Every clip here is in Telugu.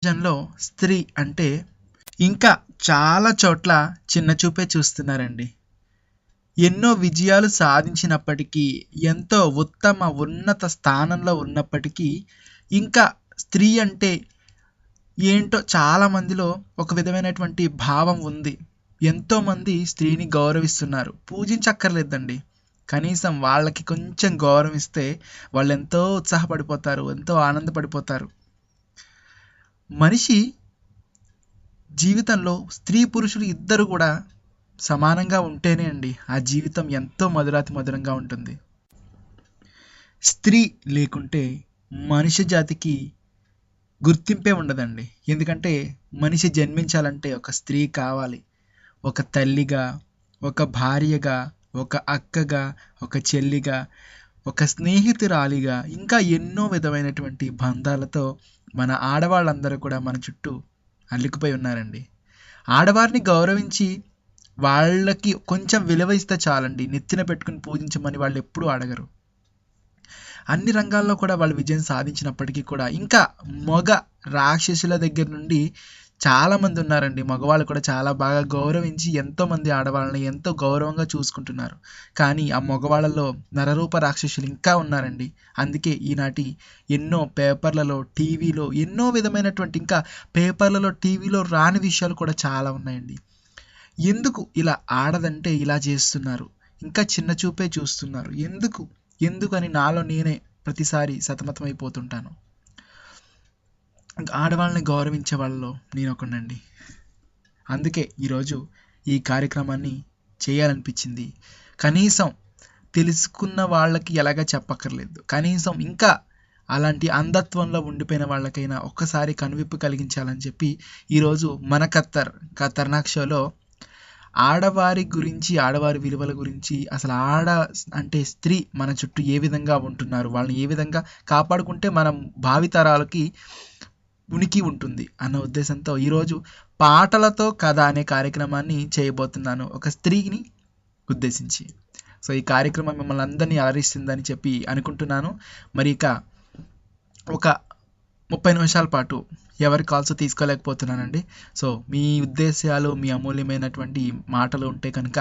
సమాజంలో స్త్రీ అంటే ఇంకా చాలా చోట్ల చిన్న చూపే చూస్తున్నారండి. ఎన్నో విజయాలు సాధించినప్పటికీ, ఎంతో ఉన్నత స్థానంలో ఉన్నప్పటికీ, ఇంకా స్త్రీ అంటే ఏంటో చాలా మందిలో ఒక విధమైనటువంటి భావం ఉంది. ఎంతోమంది స్త్రీని గౌరవిస్తున్నారు. పూజించక్కర్లేదండి. కనీసం వాళ్ళకి కొంచెం గౌరవం ఇస్తే వాళ్ళు ఎంతో ఉత్సాహపడిపోతారు, ఎంతో ఆనందపడిపోతారు. మనిషి జీవితంలో స్త్రీ పురుషులు ఇద్దరు కూడా సమానంగా ఉంటేనే అండి ఆ జీవితం ఎంతో మధురాతి మధురంగా ఉంటుంది. స్త్రీ లేకుంటే మనిషి జాతికి గుర్తింపే ఉండదండి. ఎందుకంటే మనిషి జన్మించాలంటే ఒక స్త్రీ కావాలి. ఒక తల్లిగా, ఒక భార్యగా, ఒక అక్కగా, ఒక చెల్లిగా, ఒక స్నేహితురాలిగా, ఇంకా ఎన్నో విధమైనటువంటి బంధాలతో మన ఆడవాళ్ళందరూ కూడా మన చుట్టూ అల్లుకుపోయి ఉన్నారండి. ఆడవారిని గౌరవించి వాళ్ళకి కొంచెం విలువ ఇస్తే చాలండి. నెత్తిన పెట్టుకుని పూజించమని వాళ్ళు ఎప్పుడూ అడగరు. అన్ని రంగాల్లో కూడా వాళ్ళు విజయం సాధించినప్పటికీ కూడా ఇంకా మగ రాక్షసుల దగ్గర నుండి చాలామంది ఉన్నారండి. మగవాళ్ళు కూడా చాలా బాగా గౌరవించి ఎంతోమంది ఆడవాళ్ళని ఎంతో గౌరవంగా చూసుకుంటున్నారు. కానీ ఆ మగవాళ్ళలో నరరూప రాక్షసులు ఇంకా ఉన్నారండి. అందుకే ఈనాటి ఎన్నో పేపర్లలో, టీవీలో ఎన్నో విధమైనటువంటి ఇంకా పేపర్లలో, టీవీలో రాని విషయాలు కూడా చాలా ఉన్నాయండి. ఎందుకు ఇలా ఆడదంటే ఇలా చేస్తున్నారు, ఇంకా చిన్న చూపే చూస్తున్నారు, ఎందుకని నాలో నేనే ప్రతిసారి సతమతమైపోతుంటాను. ఆడవాళ్ళని గౌరవించే వాళ్ళలో నేను ఒకనండి. అందుకే ఈరోజు ఈ కార్యక్రమాన్ని చేయాలనిపించింది. కనీసం తెలుసుకున్న వాళ్ళకి ఎలాగ చెప్పక్కర్లేదు, కనీసం ఇంకా అలాంటి అంధత్వంలో ఉండిపోయిన వాళ్ళకైనా ఒక్కసారి కనువిప్పు కలిగించాలని చెప్పి ఈరోజు మన ఖతర్నాక్ షోలో ఆడవారి గురించి, ఆడవారి విలువల గురించి, అసలు అంటే స్త్రీ మన చుట్టూ ఏ విధంగా ఉంటున్నారు, వాళ్ళని ఏ విధంగా కాపాడుకుంటే మనం భావితరాలకి ఉనికి ఉంటుంది అన్న ఉద్దేశంతో ఈరోజు పాటలతో కథ అనే కార్యక్రమాన్ని చేయబోతున్నాను, ఒక స్త్రీని ఉద్దేశించి. సో ఈ కార్యక్రమం మిమ్మల్ని అందరినీ అలరిస్తుందని చెప్పి అనుకుంటున్నాను. మరి ఇక ఒక 30 నిమిషాల పాటు ఎవరి కాల్స్ తీసుకోలేకపోతున్నానండి. సో మీ ఉద్దేశాలు, మీ అమూల్యమైనటువంటి మాటలు ఉంటే కనుక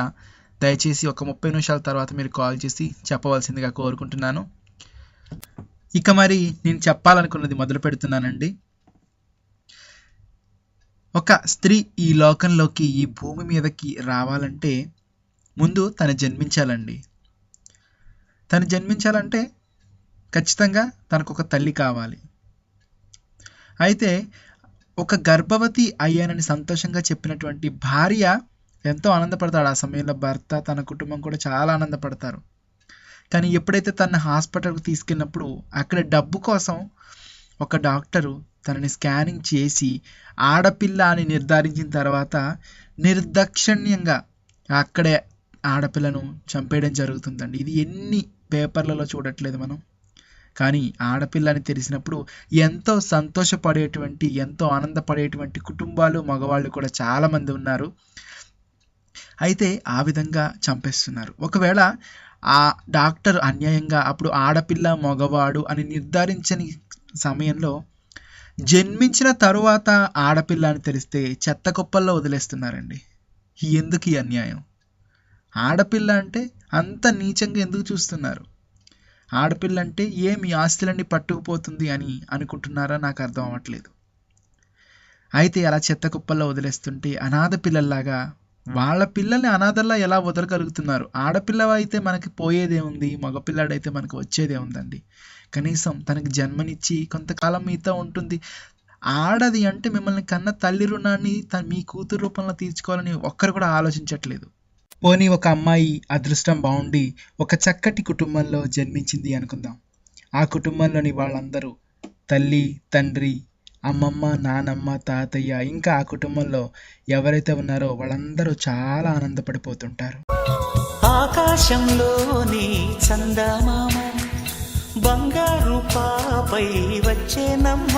దయచేసి ఒక 30 నిమిషాల తర్వాత మీరు కాల్ చేసి చెప్పవలసిందిగా కోరుకుంటున్నాను. ఇక మరి నేను చెప్పాలనుకున్నది మొదలు పెడుతున్నానండి. ఒక స్త్రీ ఈ లోకంలోకి, ఈ భూమి మీదకి రావాలంటే ముందు తను జన్మించాలండి. తను జన్మించాలంటే ఖచ్చితంగా తనకు ఒక తల్లి కావాలి. అయితే ఒక గర్భవతి అయ్యానని సంతోషంగా చెప్పినటువంటి భార్య ఎంతో ఆనందపడతాడు. ఆ సమయంలో భర్త, తన కుటుంబం కూడా చాలా ఆనందపడతారు. కానీ ఎప్పుడైతే తన హాస్పిటల్కి తీసుకెళ్ళినప్పుడు అక్కడ డబ్బు కోసం ఒక డాక్టరు తనని స్కానింగ్ చేసి ఆడపిల్ల అని నిర్ధారించిన తర్వాత నిర్దాక్షిణ్యంగా అక్కడే ఆడపిల్లను చంపేయడం జరుగుతుందండి. ఇది ఎన్ని పేపర్లలో చూడట్లేదు మనం. కానీ ఆడపిల్ల అని తెలిసినప్పుడు ఎంతో సంతోషపడేటువంటి, ఎంతో ఆనందపడేటువంటి కుటుంబాలు, మగవాళ్ళు కూడా చాలామంది ఉన్నారు. అయితే ఆ విధంగా చంపేస్తున్నారు. ఒకవేళ ఆ డాక్టర్ అన్యాయంగా అప్పుడు ఆడపిల్ల, మగవాడు అని నిర్ధారించని సమయంలో జన్మించిన తరువాత ఆడపిల్ల అని తెలిస్తే చెత్త కుప్పల్లో వదిలేస్తున్నారండి. ఎందుకు ఈ అన్యాయం? ఆడపిల్ల అంటే అంత నీచంగా ఎందుకు చూస్తున్నారు? ఆడపిల్ల అంటే మీ ఆస్తులన్నీ పట్టుకుపోతుంది అని అనుకుంటున్నారా? నాకు అర్థం అవ్వట్లేదు. అయితే అలా చెత్త కుప్పల్లో వదిలేస్తుంటే అనాథ పిల్లల్లాగా, వాళ్ళ పిల్లల్ని అనాథల్లా ఎలా వదలగలుగుతున్నారు? ఆడపిల్ల అయితే మనకి పోయేదేముంది, మగపిల్లాడైతే మనకు వచ్చేదేముందండి? కనీసం తనకి జన్మనిచ్చి కొంతకాలం మీతో ఉంటుంది. ఆడది అంటే మిమ్మల్ని కన్న తల్లి రుణాన్ని మీ కూతురు రూపంలో తీర్చుకోవాలని ఒక్కరు కూడా ఆలోచించట్లేదు. పోనీ ఒక అమ్మాయి అదృష్టం బాగుండి ఒక చక్కటి కుటుంబంలో జన్మించింది అనుకుందాం. ఆ కుటుంబంలోని వాళ్ళందరూ తల్లి, తండ్రి, అమ్మమ్మ, నానమ్మ, తాతయ్య, ఇంకా ఆ కుటుంబంలో ఎవరైతే ఉన్నారో వాళ్ళందరూ చాలా ఆనందపడిపోతుంటారు. ఆకాశంలోని చందమామ బంగారు పాపై వచ్చేనమ్మ,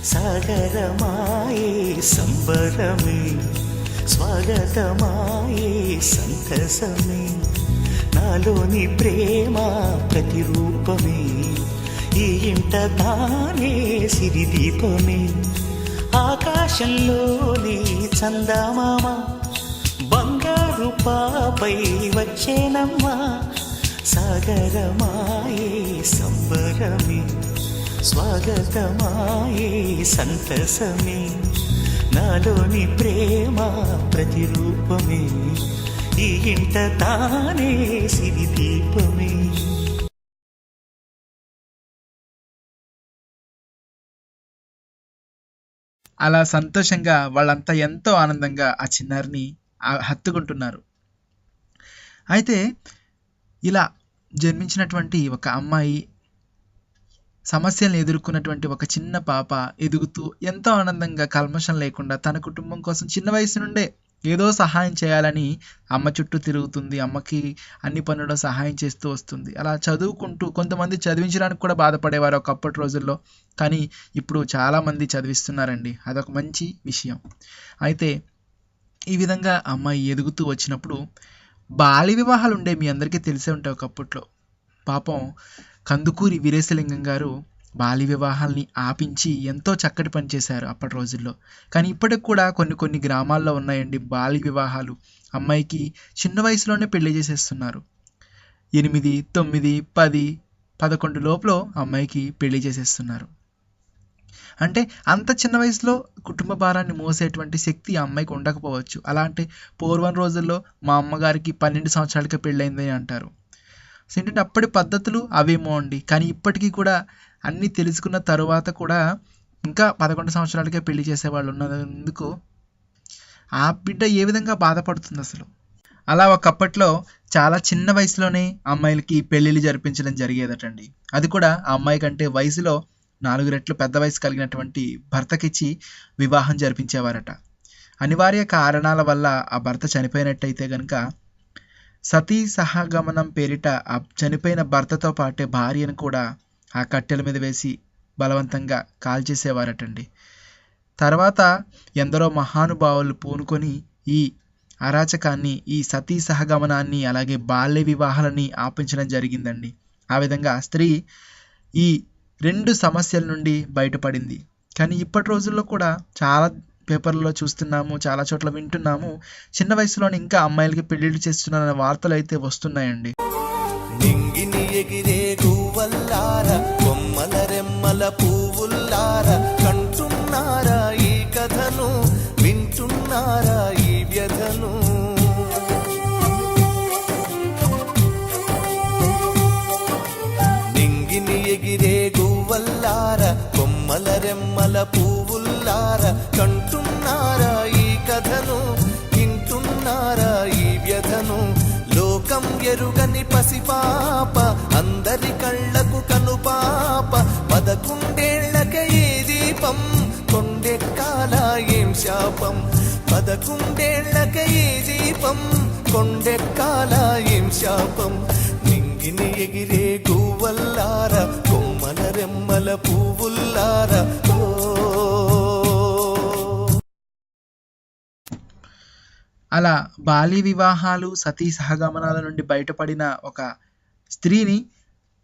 సాగరమాయే సంబరమే, స్వాగతమాయే సంతసమే, నాలోని ప్రేమ ప్రతిరూపమే, ఈ ఇంట తానే సిరిదీపమే, ఆకాశంలోని చందమామ బంగారు పాపై వచ్చేనమ్మా సాగరమాయే సంబరమే స్వాగతమాయే సంతసమే నాలోని ప్రేమ ప్రతిరూపమే ఈ ఇంట తానే సిరి దీపమే. అలా సంతోషంగా వాళ్ళంతా ఎంతో ఆనందంగా ఆ చిన్నారిని హత్తుకుంటున్నారు. అయితే ఇలా జన్మించినటువంటి ఒక అమ్మాయి, సమస్యలను ఎదుర్కొన్నటువంటి ఒక చిన్న పాప ఎదుగుతూ ఎంతో ఆనందంగా కల్మషం లేకుండా తన కుటుంబం కోసం చిన్న వయసు నుండే ఏదో సహాయం చేయాలని అమ్మ చుట్టూ తిరుగుతుంది. అమ్మకి అన్ని పనుల్లో సహాయం చేస్తూ వస్తుంది. అలా చదువుకుంటూ కొంతమంది చదివించడానికి కూడా బాధపడేవారు ఒకప్పటి రోజుల్లో. కానీ ఇప్పుడు చాలామంది చదివిస్తున్నారండి. అదొక మంచి విషయం. అయితే ఈ విధంగా అమ్మాయి ఎదుగుతూ వచ్చినప్పుడు బాల్య వివాహాలు ఉండే, మీ అందరికీ తెలిసే ఉంటాయి ఒకప్పట్లో. పాపం కందుకూరి వీరేశలింగం గారు బాల్య వివాహాల్ని ఆపించి ఎంతో చక్కటి పని చేశారు అప్పటి రోజుల్లో. కానీ ఇప్పటికి కూడా కొన్ని గ్రామాల్లో ఉన్నాయండి బాల్య వివాహాలు. అమ్మాయికి చిన్న వయసులోనే పెళ్లి చేసేస్తున్నారు. 8, 9, 10, 11 లోపల అమ్మాయికి పెళ్లి చేసేస్తున్నారు. అంటే అంత చిన్న వయసులో కుటుంబ భారాన్ని మోసేటువంటి శక్తి ఆ అమ్మాయికి ఉండకపోవచ్చు. అలాంటి పూర్వం రోజుల్లో మా అమ్మగారికి 12 సంవత్సరాలకే పెళ్ళైందని అంటారు. ఏంటంటే అప్పటి పద్ధతులు అవేమో అండి. కానీ ఇప్పటికీ కూడా అన్నీ తెలుసుకున్న తరువాత కూడా ఇంకా 11 సంవత్సరాలకే పెళ్లి చేసేవాళ్ళు ఉన్నందుకు ఆ బిడ్డ ఏ విధంగా బాధపడుతుంది అసలు. అలా ఒకప్పట్లో చాలా చిన్న వయసులోనే అమ్మాయిలకి పెళ్ళిళ్ళు జరిపించడం జరిగేదటండి. అది కూడా ఆ అమ్మాయి కంటే వయసులో 4 రెట్లు పెద్ద వయసు కలిగినటువంటి భర్తకిచ్చి వివాహం జరిపించేవారట. అనివార్య కారణాల వల్ల ఆ భర్త చనిపోయినట్టయితే కనుక సతీ సహగమనం పేరిట ఆ చనిపోయిన భర్తతో పాటే భార్యను కూడా ఆ కట్టెల మీద వేసి బలవంతంగా కాల్చేసేవారటండి. తర్వాత ఎందరో మహానుభావులు పూనుకొని ఈ అరాచకాన్ని, ఈ సతీ సహగమనాన్ని, అలాగే బాల్య వివాహాలని ఆపించడం జరిగిందండి. ఆ విధంగా స్త్రీ ఈ 2 సమస్యల నుండి బయటపడింది. కానీ ఇప్పటి రోజుల్లో కూడా చాలా పేపర్లలో చూస్తున్నాము, చాలా చోట్ల వింటున్నాము, చిన్న వయసులోనే ఇంకా అమ్మాయిలకి పెళ్లిళ్ళు చేస్తున్నారనే వార్తలు అయితే వస్తున్నాయండి. నింగిని ఎగిరే గువ్వల్లార కొమ్మల రెమ్మల పువ్వుల్లార కంటున్నారా ఈ కథను, వింటున్నారా ఈ వ్యధను. నింగిని ఎగిరే గువ్వల్లార కొమ్మల రెమ్మల పువ్వుల్లార కంటున్నారా ఈ కథను, వింటున్నారా ఈ వ్యధను. లోకం ఎరుగని పసిపాప అందరి కళ్ళకు కనుపాప 11 ఏ దీపం కొండెక్కాల ఏం శాపం. 11 ఏ దీపం కొండెక్కాల ఏం శాపం. నింగిని ఎగిరే గువ్వల్లార కొమ్మల రెమ్మల పువ్వుల్లార. అలా బాల్య వివాహాలు, సతీ సహగమనాల నుండి బయటపడిన ఒక స్త్రీని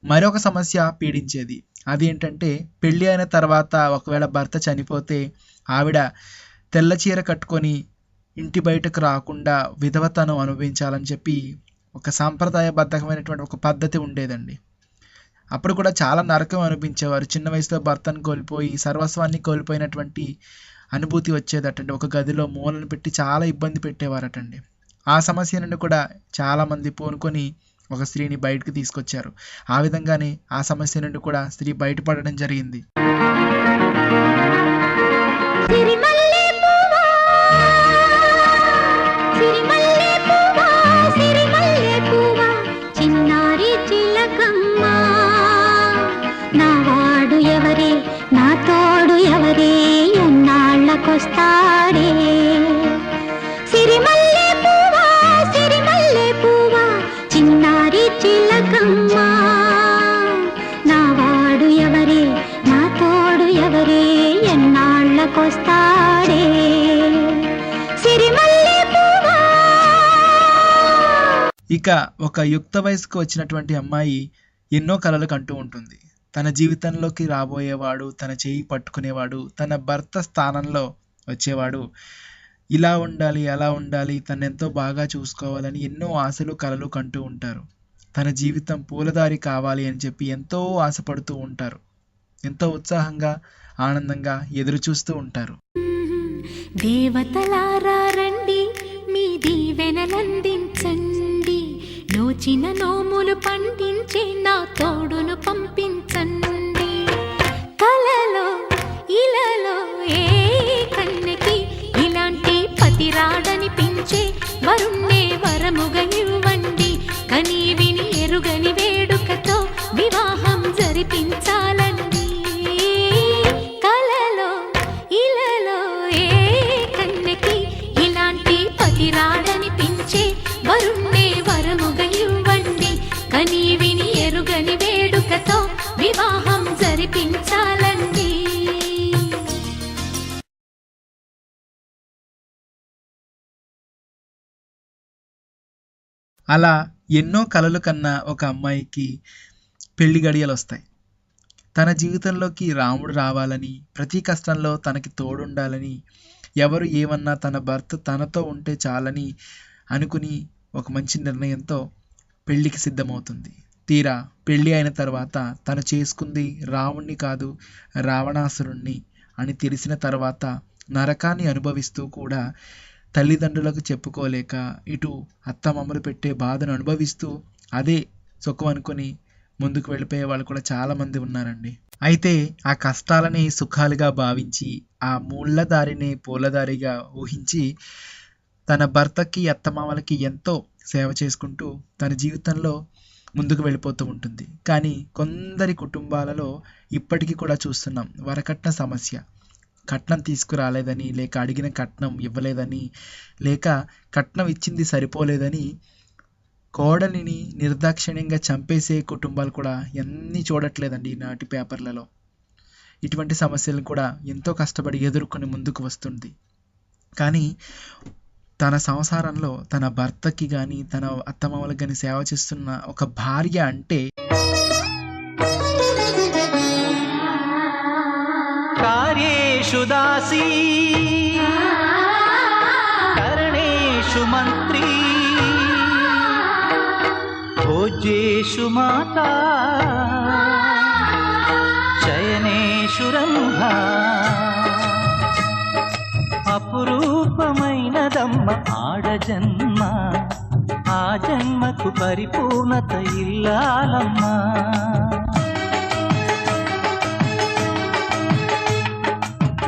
మరొక సమస్య పీడించేది. అది ఏంటంటే పెళ్ళి అయిన తర్వాత ఒకవేళ భర్త చనిపోతే ఆవిడ తెల్ల చీర కట్టుకొని ఇంటి బయటకు రాకుండా విధవతనం అనుభవించాలని చెప్పి ఒక సాంప్రదాయబద్ధమైనటువంటి ఒక పద్ధతి ఉండేదండి. అప్పుడు కూడా చాలా నరకం అనిపించేవారు. చిన్న వయసులో భర్తను కోల్పోయి సర్వస్వాన్ని కోల్పోయినటువంటి అనుభూతి వచ్చేదటండి. ఒక గదిలో మూలను పెట్టి చాలా ఇబ్బంది పెట్టేవారటండి. ఆ సమస్య నుండి కూడా చాలామంది పూనుకొని ఒక స్త్రీని బయటకు తీసుకొచ్చారు. ఆ విధంగానే ఆ సమస్య నుండి కూడా స్త్రీ బయటపడడం జరిగింది. కొస్తాడే సిరిమల్లె పువ్వా, సిరిమల్లె పువ్వా, చిన్నారి చిలకమ్మ. నా వాడు ఎవరే, నా తోడు ఎవరే, ఎన్నాళ్ళకొస్తాడే సిరిమల్లె పువ్వా. ఇక ఒక యుక్త వయసుకు వచ్చినటువంటి అమ్మాయి ఎన్నో కలలు కంటూ ఉంటుంది. తన జీవితంలోకి రాబోయేవాడు, తన చేయి పట్టుకునేవాడు, తన భర్త స్థానంలో వచ్చేవాడు ఇలా ఉండాలి, అలా ఉండాలి, తనెంతో బాగా చూసుకోవాలని ఎన్నో ఆశలు, కలలు కంటూ ఉంటారు. తన జీవితం పూలదారి కావాలి అని చెప్పి ఎంతో ఆశపడుతూ ఉంటారు. ఎంతో ఉత్సాహంగా, ఆనందంగా ఎదురు చూస్తూ ఉంటారు. దేవతలారా రండి, మీ దీవెనలందించండి, నోచిన నోములు పండించే నా తోడును పంపించండి. కలలో ఇలలో ఏ కన్నెకి ఇలాంటి పతిరాడనిపించే వరుణ్ణే వరముగా ఇవ్వండి. కని విని ఎరుగని వేడుకతో వివాహం జరిపించాలండి. కలలో ఇలలో ఏ కన్నెకి ఇలాంటి పతిరాడనిపించే వరుణ్ణే వరముగా ఇవ్వండి. కని విని ఎరుగని వేడుకతో వివాహం జరిపించాలండి. అలా ఎన్నో కలలు కన్నా ఒక అమ్మాయికి పెళ్లి గడియలు వస్తాయి. తన జీవితంలోకి రాముడు రావాలని, ప్రతి కష్టంలో తనకి తోడుండాలని, ఎవరు ఏమన్నా తన భర్త తనతో ఉంటే చాలని అనుకుని ఒక మంచి నిర్ణయంతో పెళ్లికి సిద్ధమవుతుంది. తీరా పెళ్ళి అయిన తర్వాత తను చేసుకుంది రాముణ్ణి కాదు, రావణాసురుణ్ణి అని తెలిసిన తర్వాత నరకాన్ని అనుభవిస్తూ కూడా తల్లిదండ్రులకు చెప్పుకోలేక ఇటు అత్తమామలు పెట్టే బాధను అనుభవిస్తూ అదే సుఖం అనుకొని ముందుకు వెళ్ళిపోయే వాళ్ళు కూడా చాలామంది ఉన్నారండి. అయితే ఆ కష్టాలని సుఖాలుగా భావించి, ఆ ముళ్ళ దారిని పూలదారిగా ఊహించి తన భర్తకి, అత్తమామలకి ఎంతో సేవ చేసుకుంటూ తన జీవితంలో ముందుకు వెళ్ళిపోతూ ఉంటుంది. కానీ కొందరి కుటుంబాలలో ఇప్పటికీ కూడా చూస్తున్నాం వరకట్న సమస్య. కట్నం తీసుకురాలేదని, లేక అడిగిన కట్నం ఇవ్వలేదని, లేక కట్నం ఇచ్చింది సరిపోలేదని కోడలిని నిర్దాక్షిణ్యంగా చంపేసే కుటుంబాలు కూడా ఎన్ని చూడట్లేదండి ఈనాటి పేపర్లలో. ఇటువంటి సమస్యలను కూడా ఎంతో కష్టపడి ఎదుర్కొని ముందుకు వస్తుంది. కానీ తన సంసారంలో తన భర్తకి కానీ, తన అత్తమామలకు కానీ సేవ చేస్తున్న ఒక భార్య అంటే కార్యేషు దాసీ కరణేషు మంత్రీ భోజ్యేషు మాతా శయనేషు రంభా అపురూపమైనదమ్మ ఆడజన్మ, ఆ జన్మకు పరిపూర్ణత ఇల్లాలమ్మా.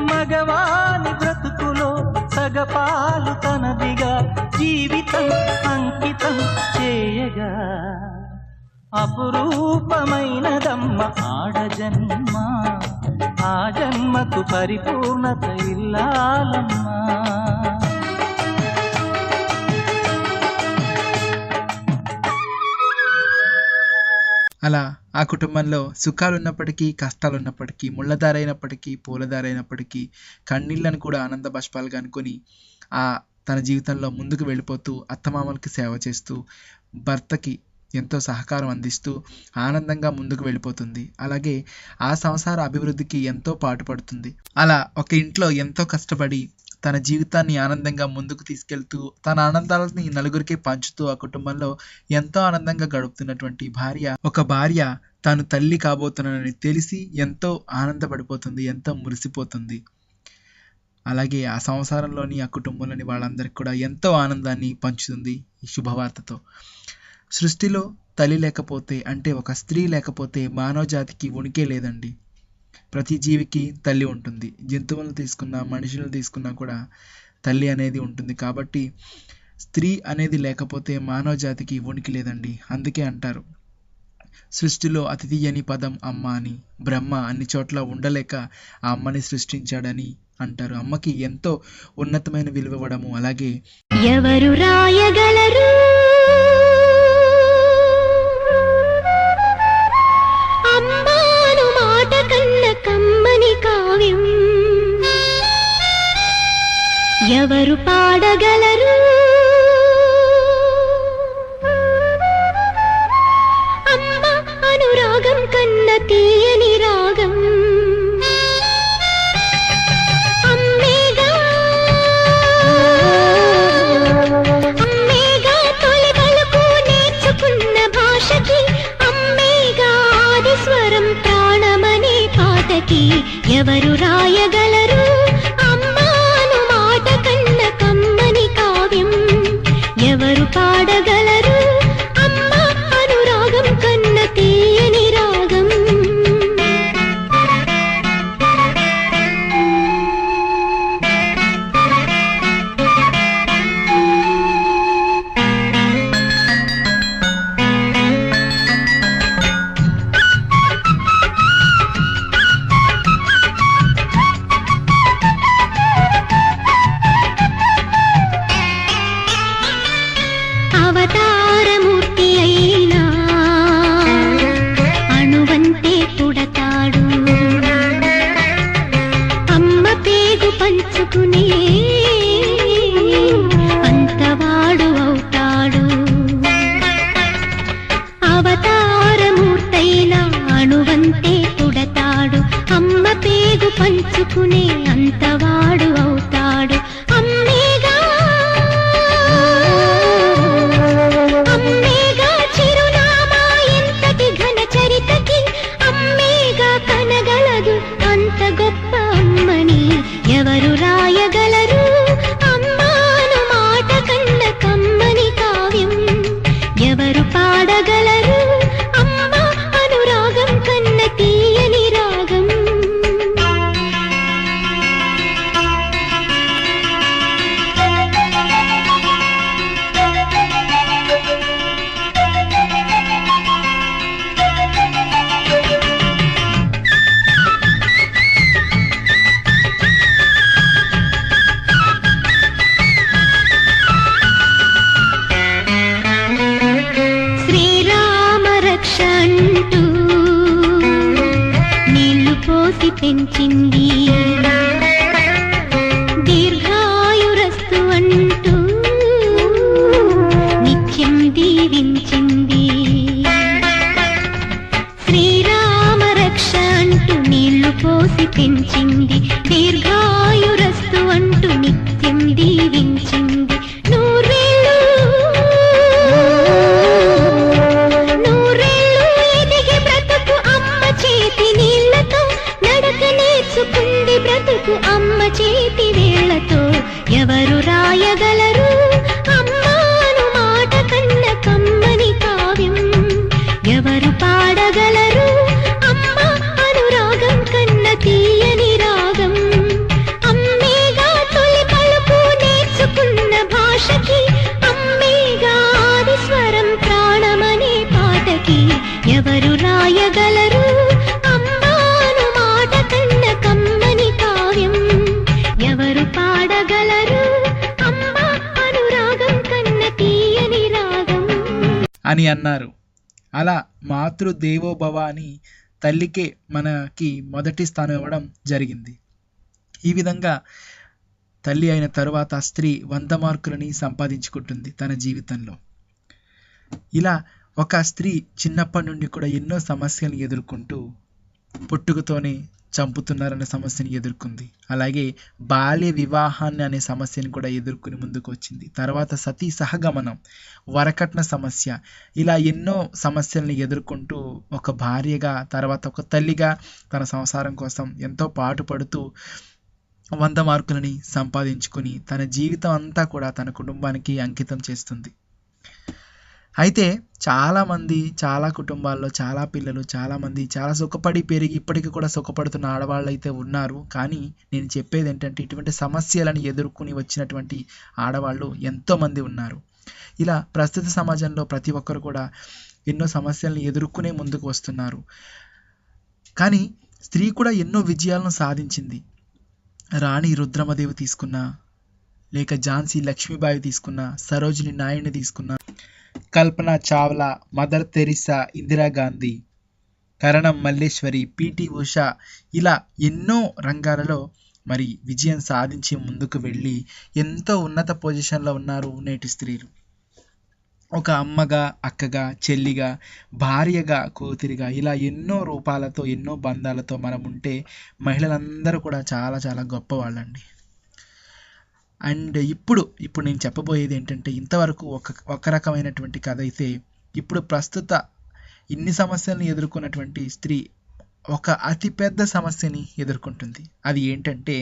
మగవాని బ్రతుకులో సగపాలు తనదిగా జీవితం అంకితం చేయగా అపురూపమైనదమ్మ ఆడజన్మ, ఆ జన్మకు పరిపూర్ణత ఇల్లాలమ్మా. అలా ఆ కుటుంబంలో సుఖాలున్నప్పటికీ, కష్టాలున్నప్పటికీ, ముళ్ళదారైనప్పటికీ, పూలదారైనప్పటికీ, కన్నీళ్లను కూడా ఆనంద బాష్పాలుగా అనుకొని తన జీవితంలో ముందుకు వెళ్ళిపోతూ అత్తమామలకి సేవ చేస్తూ భర్తకి ఎంతో సహకారం అందిస్తూ ఆనందంగా ముందుకు వెళ్ళిపోతుంది. అలాగే ఆ సంసార అభివృద్ధికి ఎంతో పాటుపడుతుంది. అలా ఒక ఇంట్లో ఎంతో కష్టపడి తన జీవితాన్ని ఆనందంగా ముందుకు తీసుకెళ్తూ తన ఆనందాలని నలుగురికి పంచుతూ ఆ కుటుంబంలో ఎంతో ఆనందంగా గడుపుతున్నటువంటి భార్య తాను తల్లి కాబోతున్నానని తెలిసి ఎంతో ఆనందపడిపోతుంది, ఎంతో మురిసిపోతుంది. అలాగే ఆ సంసారంలోని, ఆ కుటుంబంలోని వాళ్ళందరికీ కూడా ఎంతో ఆనందాన్ని పంచుతుంది ఈ శుభవార్తతో. సృష్టిలో తల్లి లేకపోతే, అంటే ఒక స్త్రీ లేకపోతే మానవ జాతికి ఉనికే లేదండి. ప్రతి జీవికి తల్లి ఉంటుంది. జంతువులను తీసుకున్నా, మనుషులను తీసుకున్నా కూడా తల్లి అనేది ఉంటుంది. కాబట్టి స్త్రీ అనేది లేకపోతే మానవ జాతికి ఉనికి లేదండి. అందుకే అంటారు సృష్టిలో అతి తీయని పదం అమ్మ అని. బ్రహ్మ అన్ని చోట్ల ఉండలేక ఆ అమ్మని సృష్టించాడని అంటారు. అమ్మకి ఎంతో ఉన్నతమైన విలువ ఇవ్వడము. అలాగే ఎవరు రాయగలరు అమ్మాను మాట కన్న కమ్మని కావ్యం, ఎవరు పాడగలరు అమ్మ అనురాగం కన్న తీయని రాగం, అమ్మేగా పంచుకునే అంతవాడు అవుతాడు. అవతారమూర్తైన అణువంతే పుడతాడు. అమ్మ పేగు పంచుకునే అంతవాడు అవుతాడు. అమ్మేగా అమ్మేగా చిరునామా ఎంతటి ఘన చరితకి. అమ్మేగా కనగలదు అంత గొప్ప అమ్మని ఎవరు రాయగలరు. అమ్మాను మాట కన్న కమ్మని కావ్యం ఎవరు పాడగలరు. అమ్మ అనురాగం కన్న తీయని రాగం. శ్రీరామ రక్ష అంటూ నీళ్లు పోసి పెంచింది. దీర్ఘాయురస్తు అంటూ నిత్యం దీవించింది. శ్రీరామ రక్ష అంటూ నీళ్లు పోసి పెంచింది. దీర్ఘాయురస్తు అంటూ నిత్యం దీవించింది. నూరేళ్ళు ఎదిగి బ్రతుకు అమ్మ చేతి నీళ్లతో. నడక నేర్చుకుంది బ్రతుకు అమ్మ చేతి వేళ్లతో. ఎవరు రాయగలరు అమ్మాను మాట కన్న కమ్మని కావ్యం ఎవరు పాడగలరు. అమ్మ అనురాగం కన్న తీయని రాగం. అమ్మేగా తొలి పలుకు నేర్చుకున్న భాషకి. అమ్మేగా ఆది స్వరం ప్రాణమనే పాటకి. ఎవరు రాయగలరు అమ్మాను మాట కన్న కమ్మని కావ్యం ఎవరు పాడగలరు. అమ్మ అనురాగం కన్న తీయని రాగం అని అన్నారు. అలా మాతృదేవోభవ అని తల్లికే మనకి మొదటి స్థానం ఇవ్వడం జరిగింది. ఈ విధంగా తల్లి అయిన తరువాత స్త్రీ 100 మార్కులని సంపాదించుకుంటుంది తన జీవితంలో. ఇలా ఒక స్త్రీ చిన్నప్పటి నుండి కూడా ఎన్నో సమస్యలను ఎదుర్కొంటూ పుట్టుకతోనే చంపుతున్నారనే సమస్యని ఎదుర్కొంది. అలాగే బాల్య వివాహాన్ని అనే సమస్యని కూడా ఎదుర్కొని ముందుకు వచ్చింది. తర్వాత సతీ సహగమనం, వరకట్న సమస్య, ఇలా ఎన్నో సమస్యల్ని ఎదుర్కొంటూ ఒక భార్యగా తర్వాత ఒక తల్లిగా తన సంసారం కోసం ఎంతో పాటుపడుతూ 100 మార్కులని సంపాదించుకొని తన జీవితం అంతా కూడా తన కుటుంబానికి అంకితం చేస్తుంది. అయితే చాలామంది చాలా కుటుంబాల్లో చాలా పిల్లలు చాలామంది చాలా సుఖపడి పెరిగి ఇప్పటికీ కూడా సుఖపడుతున్న ఆడవాళ్ళు అయితే ఉన్నారు. కానీ నేను చెప్పేది ఏంటంటే ఇటువంటి సమస్యలను ఎదుర్కొని వచ్చినటువంటి ఆడవాళ్ళు ఎంతోమంది ఉన్నారు. ఇలా ప్రస్తుత సమాజంలో ప్రతి ఒక్కరు కూడా ఎన్నో సమస్యలను ఎదుర్కొనే ముందుకు వస్తున్నారు. కానీ స్త్రీ కూడా ఎన్నో విజయాలను సాధించింది. రాణి రుద్రమదేవి తీసుకున్నా, లేక ఝాన్సీ లక్ష్మీబాయి తీసుకున్నా, సరోజిని నాయుడిని తీసుకున్నా, కల్పనా చావ్లా, మదర్ తెరిసా, ఇందిరాగాంధీ, కరణం మల్లేశ్వరి, పిటి ఉషా, ఇలా ఎన్నో రంగాలలో మరి విజయం సాధించి ముందుకు వెళ్ళి ఎంతో ఉన్నత పొజిషన్లో ఉన్నారు నేటి స్త్రీలు. ఒక అమ్మగా, అక్కగా, చెల్లిగా, భార్యగా, కూతురిగా, ఇలా ఎన్నో రూపాలతో ఎన్నో బంధాలతో మనం ఉంటే మహిళలందరూ కూడా చాలా చాలా గొప్పవాళ్ళండి. అండ్ ఇప్పుడు నేను చెప్పబోయేది ఏంటంటే ఇంతవరకు ఒక రకమైనటువంటి కథ అయితే ఇప్పుడు ప్రస్తుత ఇన్ని సమస్యలను ఎదుర్కొన్నటువంటి స్త్రీ ఒక అతిపెద్ద సమస్యని ఎదుర్కొంటుంది. అది ఏంటంటే